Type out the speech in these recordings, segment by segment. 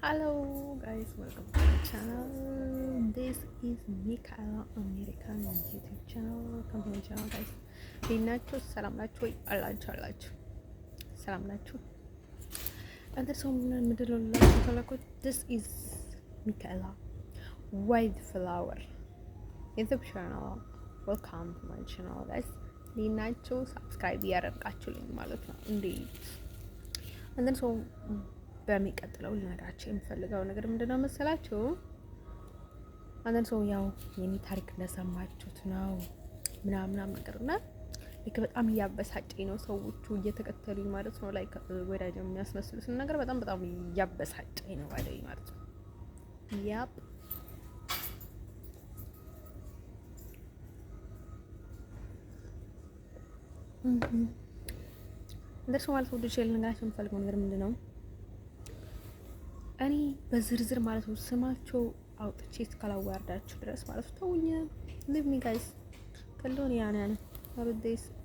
Hello guys, welcome to my channel. This is Mikaela American YouTube channel. Welcome to my channel guys. ናችሁ ሰላም ናችሁ ወይ? አላችሁ ሰላም ናችሁ? አንተ ሰው ምንድን ነው ላችሁ? This is Mikaela White Flower YouTube channel. Welcome to my channel guys. ናችሁ ሰብስክራይብ ያደርጋችሁልኝ ማለት ነው። እንዴት አንተ ሰው በሚቀጥለው ልነግራችሁ የምፈልገው ነገር ምንድነው መሰላችሁ? አንተን ሰው ያው የኔ ታሪክ እንደሰማችሁት ነው ምናምን ነገርና ልክ በጣም እያበሳጨኝ ነው ሰዎቹ እየተከተሉኝ ማለት ነው። ላይክ ወዳጅ የሚያስመስሉት ነገር በጣም እያበሳጨኝ ነው ባይደይ ማለት ነው። ያፕ እንደሱ ማለት ወደ ቼል ልነግራችሁ የምፈልገው ነገር ምንድነው? እኔ በዝርዝር ማለት ነው ስማቸው አውጥቼ እስካላዋርዳችሁ ድረስ ማለት ነው ተውኝ። ሊቭ ሚ ጋይስ ከሎን ያኔ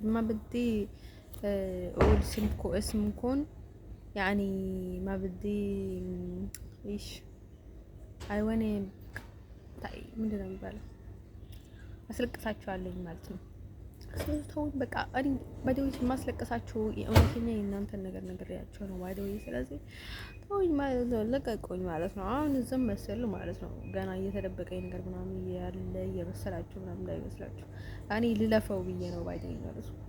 ما بدي اقول اسمكم يعني ما بدي ايش አይወኔ ታይ ምንድነው የሚባለው አስለቅሳችኋለሁ ማለት ነው። ስለዚህ በቃ እኔ ባይደውይ ማስለቀሳችሁ የእውነተኛ የእናንተን ነገር ያቸው ነው ባይደውይ። ስለዚህ ተውኝ ማለት ነው፣ ለቀቁኝ ማለት ነው። አሁን ዝም መሰሉ ማለት ነው። ገና እየተደበቀኝ ነገር ምናምን ያለ እየመሰላችሁ ምናምን እንዳይመስላችሁ። እኔ ልለፈው ብዬ ነው ባይደውይ ማለት ነው።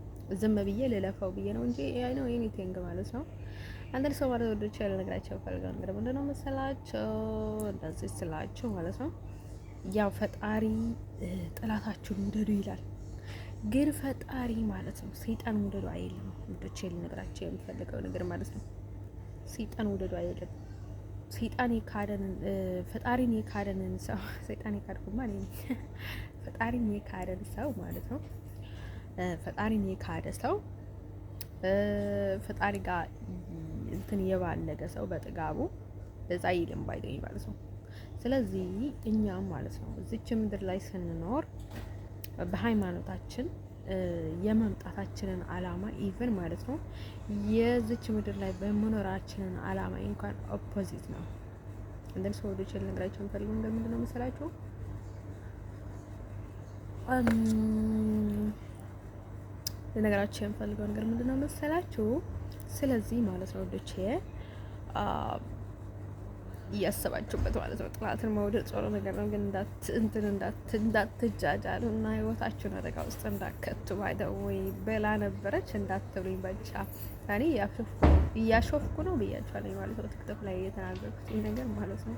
ዝም ብዬ ልለፈው ብዬ ነው እንጂ አይ ነው ኤኒቲንግ ማለት ነው። አንድ ሰው ማለት ወደ ቻለ ነገራቸው ፈልጋ ነገር ምንድነው መሰላችሁ እንደዚህ ስላችሁ ማለት ነው። ያው ፈጣሪ ጥላታችሁን ውደዱ ይላል። ግን ፈጣሪ ማለት ነው ሰይጣን ውደዱ አይልም። ወደች ልነግራችሁ የምፈልገው ነገር ማለት ነው ሰይጣን ውደዱ አይልም። ሰይጣን የካደንን ፈጣሪን የካደንን ሰው ሰይጣን የካድኩ ማለት ነው። ፈጣሪን የካደን ሰው ማለት ነው። ፈጣሪን የካደ ሰው ፈጣሪ ጋር እንትን የባለገ ሰው በጥጋቡ ለዛ ይልም ባይደኝ ማለት ነው። ስለዚህ እኛም ማለት ነው እዚች ምድር ላይ ስንኖር በሃይማኖታችን የመምጣታችንን አላማ ኢቭን ማለት ነው የዚች ምድር ላይ በመኖራችንን አላማ እንኳን ኦፖዚት ነው። እንደን ሰው ወደ ቸል ነገራችሁ እንፈልገው እንደምንድነው መሰላችሁ? ለነገራችሁ የምፈልገው ነገር ምንድነው መሰላችሁ? ስለዚህ ማለት ነው ወደ ቸል እያሰባችሁበት ማለት ነው። ጥላትን መውደድ ጥሩ ነገር ነው፣ ግን እንዳትጃጃሉ እና ህይወታችሁን አደጋ ውስጥ እንዳከቱ ባይደውይ በላ ነበረች እንዳትብሉኝ ብቻ። እኔ እያሾፍኩ ነው ብያችኋለሁ ማለት ነው። ቲክቶክ ላይ የተናገርኩት ይሄ ነገር ማለት ነው።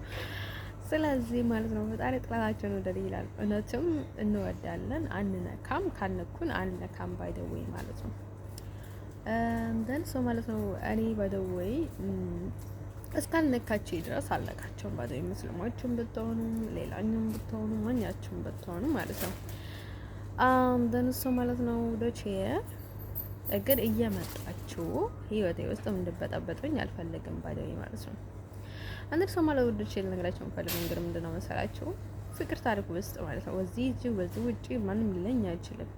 ስለዚህ ማለት ነው ፈጣሪ ጥላታችሁን ወደድ ይላል። እውነትም እንወዳለን፣ አንነካም፣ ካነኩን አንነካም ባይደውይ ማለት ነው። እንደን ሰው ማለት ነው። እኔ ባይደውይ እስካልነካችሁ ድረስ አልነካቸውም ባይደውይ ሙስሊሞችም ብትሆኑ ሌላኛም ብትሆኑ ማንኛችሁም ብትሆኑ ማለት ነው። እንደን ሰው ማለት ነው ወደቼ እግር እየመጣችሁ ህይወቴ ውስጥ እንድበጠበጡኝ አልፈልግም ባይደውይ ማለት ነው። አንድ ሰው ማለት ወደቼ ልነግራችሁ የምፈልገው ነገር ምንድነው መሰላችሁ? ፍቅር ታሪክ ውስጥ ማለት ነው ወዚህ ውጪ ማንም ሊለኝ አይችልም።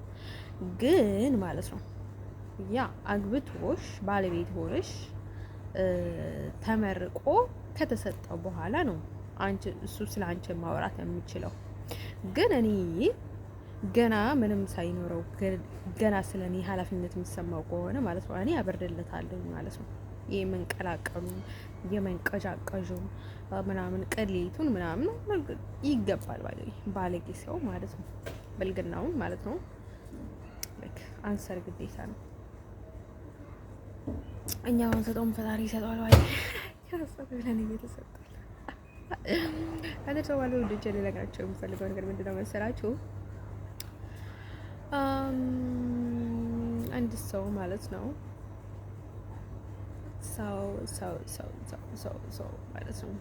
ግን ማለት ነው ያ አግብቶሽ ባለቤት ሆነሽ ተመርቆ ከተሰጠው በኋላ ነው እሱ ስለ አንቺ ማውራት የሚችለው። ግን እኔ ገና ምንም ሳይኖረው ገና ስለኔ ኃላፊነት የሚሰማው ከሆነ ማለት ነው እኔ አበርድለታለሁ ማለት ነው። የመንቀላቀሉ የመንቀጃቀዡ ምናምን ቅሌቱን ምናምን ይገባል ባለጌ ሰው ማለት ነው። በልግናውን ማለት ነው አንሰር ግዴታ ነው። እኛው አንሰጠውም ፈጣሪ ይሰጠዋል ወይ ያሰበ ብለን እየተሰጠለ አንተ ሰው ማለት ወደ ጀለ ለጋቸው የሚፈልገው ነገር ምንድነው መሰላችሁ? አንድ ሰው ማለት ነው ሰው ማለት ነው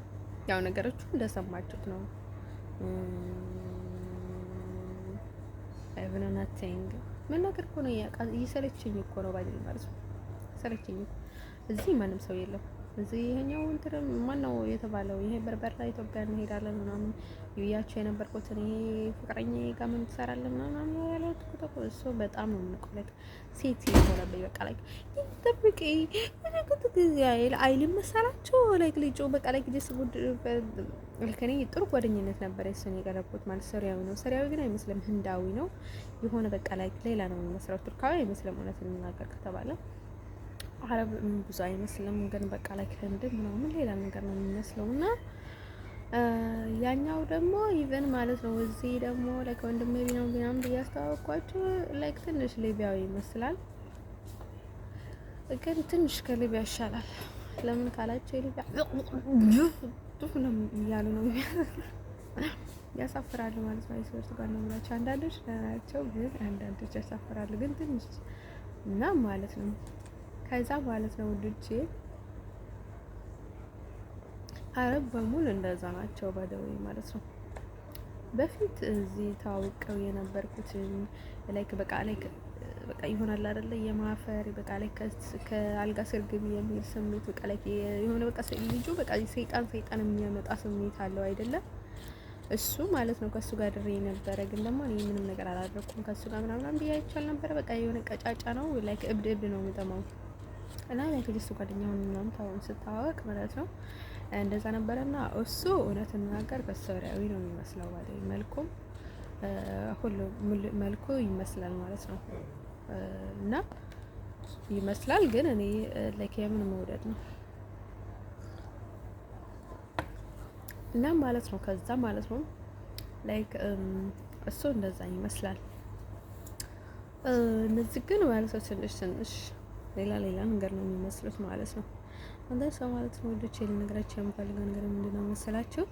ያው ነገሮቹ እንደሰማችሁት ነው። አይብና ናቲንግ ምን ነገር እኮ ነው እየሰለችኝ እኮ ነው ባይደል ማለት ነው። ሰለችኝ እዚህ ማንም ሰው የለም እዚህ ይሄኛው እንትን ማነው የተባለው ይሄ በርበራ ኢትዮጵያ እንሄዳለን ምናምን ይያቸው የነበርኩት እኔ ፍቅረኛዬ ጋር ምን ትሰራለህ ምናምን ያለው እሱ በጣም ነው የምንቆለት ሴት ሆነብኝ። በቃ ላይ ይጠብቂ አይልም መሰላቸው ላይ ልጆ በቃ ላይ ደስ ጉድ ልከኔ ጥሩ ጓደኝነት ነበር የሱን የቀረብኩት ማለት ሰሪያዊ ነው። ሰሪያዊ ግን አይመስልም ህንዳዊ ነው የሆነ በቃ ላይ ሌላ ነው የሚመስለው። ቱርካዊ አይመስልም እውነት ልናገር ከተባለ አረብ ብዙ አይመስልም ግን በቃ ላይ ህንድ ምናምን ሌላ ነገር ነው የሚመስለው። እና ያኛው ደግሞ ኢቨን ማለት ነው እዚህ ደግሞ ላይክ ወንድሜ ቢናው ቢናም ብያስተዋወቅኳቸው ላይክ ትንሽ ሊቢያዊ ይመስላል ግን ትንሽ ከሊቢያ ይሻላል። ለምን ካላቸው የሊቢያ ዱፍ ነው እያሉ ነው ያሳፍራሉ ማለት ነው። አይሶርት ጋር ነው የምላቸው አንዳንዶች ናቸው ግን አንዳንዶች ያሳፍራሉ ግን ትንሽ እና ማለት ነው። ከዛ ማለት ነው ውዶቼ አረብ በሙሉ እንደዛ ናቸው ባደው ማለት ነው። በፊት እዚህ ታውቀው የነበርኩት ላይክ በቃ ይሆናል አይደለ የማፈር በቃ ላይ ከአልጋ ስር ግቢ የሚል ስሜት በቃ ላይ የሆነ በቃ ልጁ በቃ ሰይጣን የሚያመጣ ስሜት አለው አይደለም እሱ ማለት ነው። ከሱ ጋር ድሬ ነበረ ግን ደግሞ እኔ ምንም ነገር አላደረኩም ከሱ ጋር ምናምን ብዬ አይቻል ነበረ። በቃ የሆነ ቀጫጫ ነው ላይክ እብድ ነው የሚጠማው እና ላይክ እሱ ጓደኛውን ምናምን ታውን ስታወቅ ማለት ነው እንደዛ ነበረና እሱ እውነት እናገር በሰሪያዊ ነው የሚመስለው ማለት መልኩም ሁሉ መልኩ ይመስላል ማለት ነው። እና ይመስላል ግን እኔ ላይክ የምን መውደድ ነው እና ማለት ነው። ከዛ ማለት ነው ላይክ እሱ እንደዛ ይመስላል። እነዚህ ግን ማለት ነው ትንሽ ሌላ ነገር ነው የሚመስሉት ማለት ነው። አንተ ሰው ማለት ነው ወደች ልነግራችሁ የምፈልገው ነገር ምንድነው መሰላችሁ?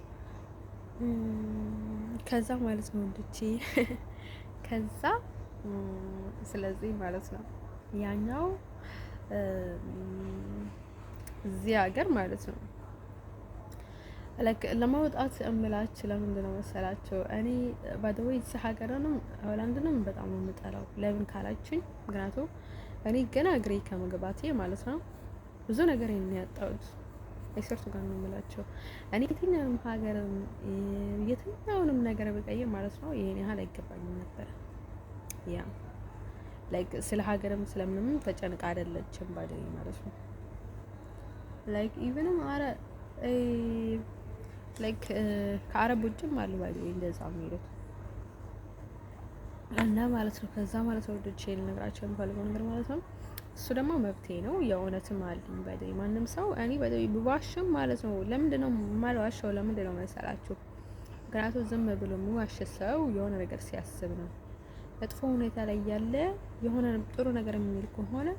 ከዛ ማለት ነው ወደች ከዛ ስለዚህ ማለት ነው ያኛው እዚህ ሀገር ማለት ነው ለማውጣት እምላችሁ ለምንድን ነው መሰላችሁ? እኔ ባደወይ እዚህ ሀገርንም ሆላንድንም በጣም ነው የምጠላው። ለምን ካላችሁኝ ምክንያቱም እኔ ገና እግሬ ከመግባቴ ማለት ነው ብዙ ነገር የሚያጣውት አይሰርቱ ጋር ነው የምላቸው። እኔ የትኛውንም ነገር በቀየር ማለት ነው ይሄን ያህል አይገባኝም ነበር። ያ ላይክ ስለ ሀገርም ስለምንም ተጨንቃ አይደለችም ባደይ ማለት ነው። ላይክ ኢቭንም ላይክ ከአረብ ውጭም አሉ ባደይ እንደዛ የሚሉት እና ማለት ነው። ከዛ ማለት ነው ወደች ልነግራቸው የምፈልገው ነገር ማለት ነው እሱ ደግሞ መብቴ ነው የእውነትም አለኝ ባይደይ ማንም ሰው እኔ ባይደይ ብዋሽም ማለት ነው። ለምንድነው የማልዋሸው? ለምንድነው መሰላችሁ? ምክንያቱም ዝም ብሎ የሚዋሽ ሰው የሆነ ነገር ሲያስብ ነው። መጥፎ ሁኔታ ላይ ያለ የሆነ ጥሩ ነገር የሚል ከሆነ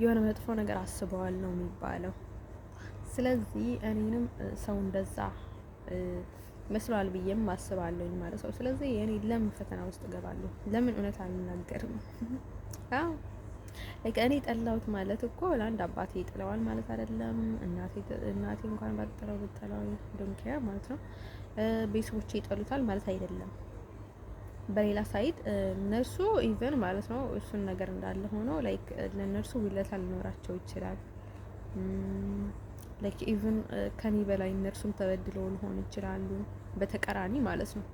የሆነ መጥፎ ነገር አስበዋል ነው የሚባለው። ስለዚህ እኔንም ሰው እንደዛ መስሏል ብዬም አስባለሁኝ ማለት ነው። ስለዚህ እኔ ለምን ፈተና ውስጥ እገባለሁ? ለምን እውነት አልናገርም? አዎ እኔ ጠላሁት ማለት እኮ ለአንድ አባቴ ይጥለዋል ማለት አይደለም። እናቴ እንኳን ባጥለው ብትጠላው ዶንኪያ ማለት ነው። ቤተሰቦቼ ይጠሉታል ማለት አይደለም። በሌላ ሳይድ እነሱ ኢቨን ማለት ነው እሱን ነገር እንዳለ ሆኖ ላይክ ለነርሱ ውለታ ሊኖራቸው ይችላል። ላይክ ኢቨን ከኔ በላይ እነርሱም ተበድለው ሊሆን ይችላሉ። በተቀራኒ ማለት ነው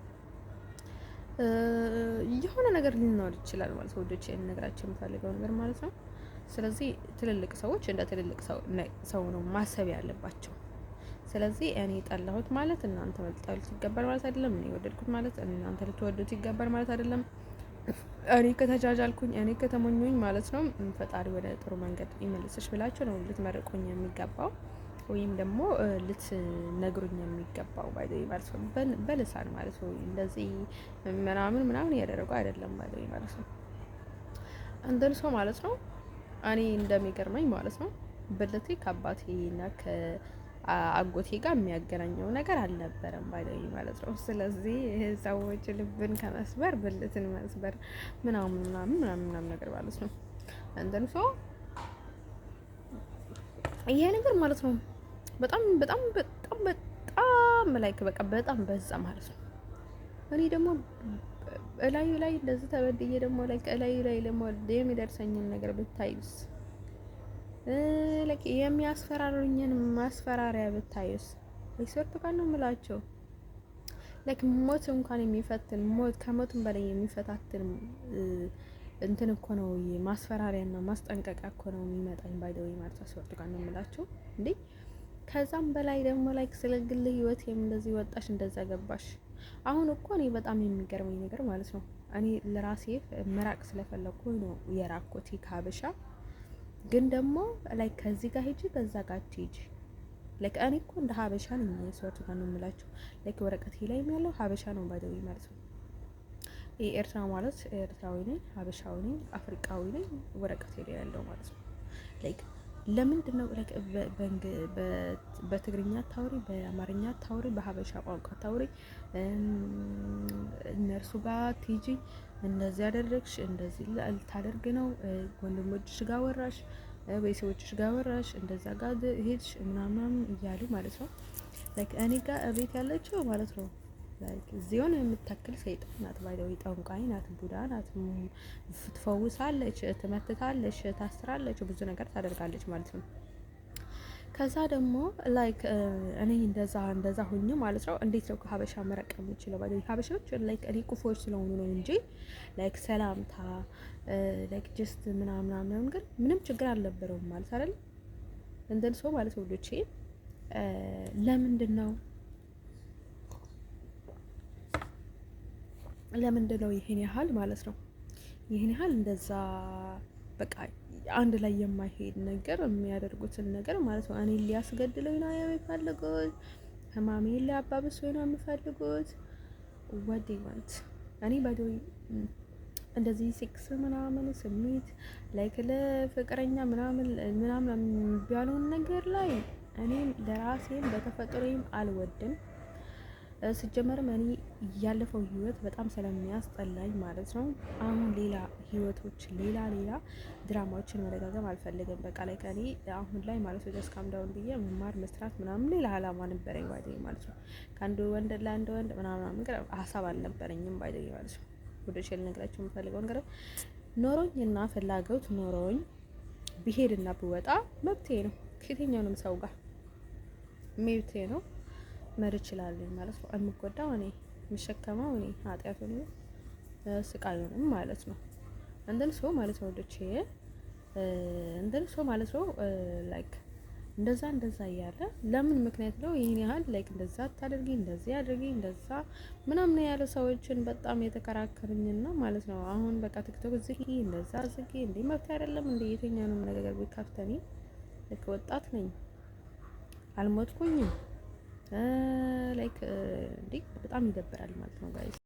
የሆነ ነገር ሊኖር ይችላል ማለት ነው። ወደች ነገራችን የምፈልገው ነገር ማለት ነው። ስለዚህ ትልልቅ ሰዎች እንደ ትልልቅ ሰው ነው ማሰብ ያለባቸው። ስለዚህ እኔ ጠላሁት ማለት እናንተ ልትጠሉት ይገባል ማለት አይደለም። እኔ ወደድኩት ማለት እናንተ ልትወዱት ይገባል ማለት አይደለም። እኔ ከተጃጃልኩኝ እኔ ከተሞኙኝ ማለት ነው ፈጣሪ ወደ ጥሩ መንገድ ይመልስሽ ብላችሁ ነው ልትመርቁኝ የሚገባው ወይም ደግሞ ልትነግሩኝ የሚገባው ባይደይ ማለት ነው። በልሳን ማለት ነው እንደዚህ ምናምን ያደረጉ አይደለም ባይደይ ማለት ነው። አንደን ሰው ማለት ነው እኔ እንደሚገርመኝ ማለት ነው ብልቴ ከአባቴና ከአጎቴ ጋር የሚያገናኘው ነገር አልነበረም ባይደይ ማለት ነው። ስለዚህ ሰዎች ልብን ከመስበር ብልትን መስበር ምናምን ነገር ማለት ነው። አንደን ሰው ይሄ ነገር ማለት ነው በጣም ላይክ በቃ በጣም በዛ ማለት ነው። እኔ ደግሞ እላዩ ላይ እንደዚህ ተበድዬ ደግሞ ላይክ እላዩ ላይ ደግሞ የሚደርሰኝን ነገር ብታዩስ ላይክ የሚያስፈራሩኝን ማስፈራሪያ ብታዩስ ሪሰርት ጋር ነው የምላቸው። ላይክ ሞት እንኳን የሚፈትን ሞት ከሞትም በላይ የሚፈታትን እንትን እኮ ነው ማስፈራሪያና ማስጠንቀቂያ እኮ ነው የሚመጣኝ ባይደው ማለት ሪሰርት ጋር ነው የምላቸው እንዴ። ከዛም በላይ ደግሞ ላይክ ስለ ግል ህይወት እንደዚህ ወጣሽ እንደዛ ገባሽ። አሁን እኮ እኔ በጣም የሚገርመኝ ነገር ማለት ነው እኔ ለራሴ መራቅ ስለፈለኩ ነው የራኩት ከሀበሻ። ግን ደግሞ ላይክ ከዚህ ጋር ሂጂ ከዛ ጋር ትሂጂ ላይክ እኔ እኮ እንደ ሀበሻ ነኝ ሪሰርት ጋር ነው የምላቸው። ላይክ ወረቀቴ ላይ ያለው ሀበሻ ነው ባይደው ማለት ነው። ኤርትራ ማለት ኤርትራዊ ነኝ፣ ሀበሻዊ ነኝ፣ አፍሪካዊ ነኝ ወረቀቴ ላይ ያለው ማለት ነው። ላይክ ለምንድን ነው ላይክ በትግርኛ ታውሪ፣ በአማርኛ ታውሪ፣ በሀበሻ ቋንቋ ታውሪ፣ እነርሱ ጋር ቲጂ እንደዚህ ያደረግሽ እንደዚህ ልታደርግ ነው፣ ወንድሞችሽ ጋር ወራሽ፣ ቤተሰቦችሽ ጋር ወራሽ፣ እንደዛ ጋር ሄድሽ ምናምን እያሉ ማለት ነው። ላይክ እኔ ጋር ቤት ያለችው ማለት ነው ላይክ ዚዮን የምታክል ሰይጣን ናት፣ ባይደው ጠንቋይ ናት፣ ቡዳ ናት። ትፈውሳለች፣ ትመትታለች፣ ታስራለች፣ ብዙ ነገር ታደርጋለች ማለት ነው። ከዛ ደግሞ ላይክ እኔ እንደዛ ሆኜ ማለት ነው እንዴት ነው ከሀበሻ መረቅ የምችለው? ባይደው ሀበሻዎች ላይክ እኔ ቁፎች ስለሆኑ ነው እንጂ ላይክ ሰላምታ ላይክ ጀስት ምናምን ግን ምንም ችግር አልነበረውም ማለት አይደል? እንደን ሰው ማለት ወዶቼ ለምንድን ነው ይሄን ያህል ማለት ነው ይሄን ያህል እንደዛ በቃ አንድ ላይ የማይሄድ ነገር የሚያደርጉትን ነገር ማለት ነው። እኔ ሊያስገድሉኝ ነው የሚፈልጉት፣ ህማሜን ሊያባብሱኝ ነው የሚፈልጉት። ወዲ ዋንት እኔ ባይዶይ እንደዚህ ሴክስ ምናምን ስሜት ላይክ ለፍቅረኛ ምናምን ቢያለውን ነገር ላይ እኔ ለራሴም በተፈጥሮዬም አልወድም። ሲጀመርም እኔ ያለፈው ህይወት በጣም ስለሚያስጠላኝ ማለት ነው። አሁን ሌላ ህይወቶች ሌላ ድራማዎችን መደጋገም አልፈልግም። በቃ ላይ ከኔ አሁን ላይ ማለት ነው ጀስት ካም ዳውን ብዬ መማር መስራት ምናምን ሌላ አላማ ነበረኝ ባይደኝ ማለት ነው። ከአንድ ወንድ ለአንድ ወንድ ምናምን ግን ሀሳብ አልነበረኝም ባይደኝ ማለት ነው። ወደ ሸል ነግራችሁ የምፈልገው ነገር ኖሮኝና ፍላጎት ኖሮኝ ብሄድና ብወጣ መብቴ ነው። ከየትኛውንም ሰው ጋር መብቴ ነው መር ይችላል ማለት ነው። የምጎዳው እኔ የምሸከመው እኔ ኃጢያቱን ስቃዩንም ማለት ነው። እንደን ሰው ማለት ነው ወዶቼ እንደን ሰው ማለት ነው ላይክ እንደዛ እያለ ለምን ምክንያት ነው ይሄን ያህል ላይክ እንደዛ አታድርጊ እንደዚህ አድርጊ እንደዛ ምናምን ያለ ሰዎችን በጣም የተከራከሩኝና ማለት ነው። አሁን በቃ ቲክቶክ ዝጊ እንደዛ ዝጊ እንዴ መብት አይደለም እንዴ? የትኛውንም ነገር ቢከፍተኒ ልክ ወጣት ነኝ አልሞትኩኝም። ላይክ እንዴ በጣም ይደብራል ማለት ነው ጋይስ።